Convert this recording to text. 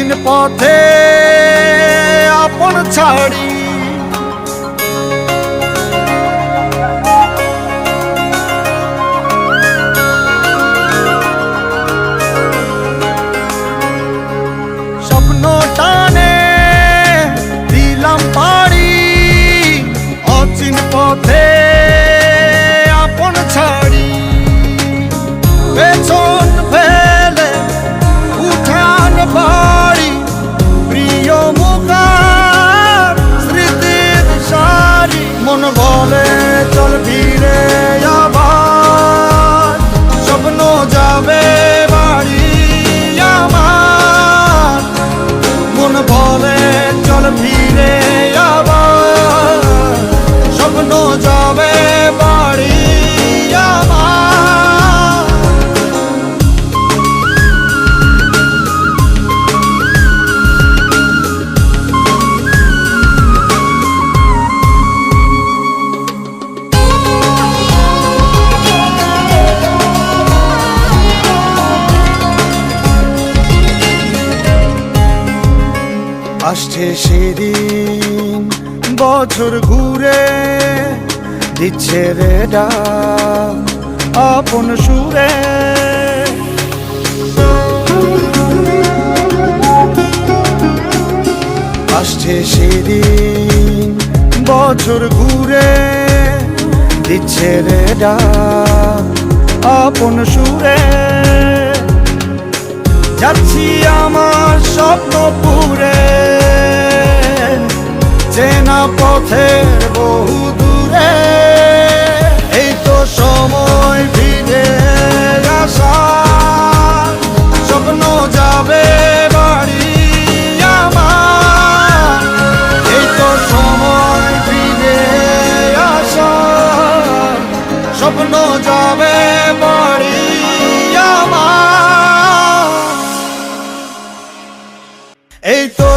অচিন পথে আপন ছাড়ি স্বপ্ন টানে দিলাম পাড়ি অচিন পথে আপন ছাড়ি পেছন ফেলে উঠান বাড়ি প্রিয় মুখার স্মৃতির সারি মন বলে চল ফিরে আবার স্বপ্ন যাবে বাড়ি আমার মন বলে চল ফিরে আবার স্বপ্ন যাবে বাড়ি আমার। আসছে সেদিন বছর ঘুরে দিচ্ছে রে ডাক আপন সুরে আসছে সেদিন বছর ঘুরে দিচ্ছে রে ডাক আপন সুরে যাচ্ছি আমার স্বপ্নপুরে চেনা পথের বহু দূরে এই তো সময় ফিরে আসার স্বপ্ন যাবে বাড়ি আমার এই তো সময় ফিরে আসার স্বপ্ন যাবে বাড়ি আমার এই তো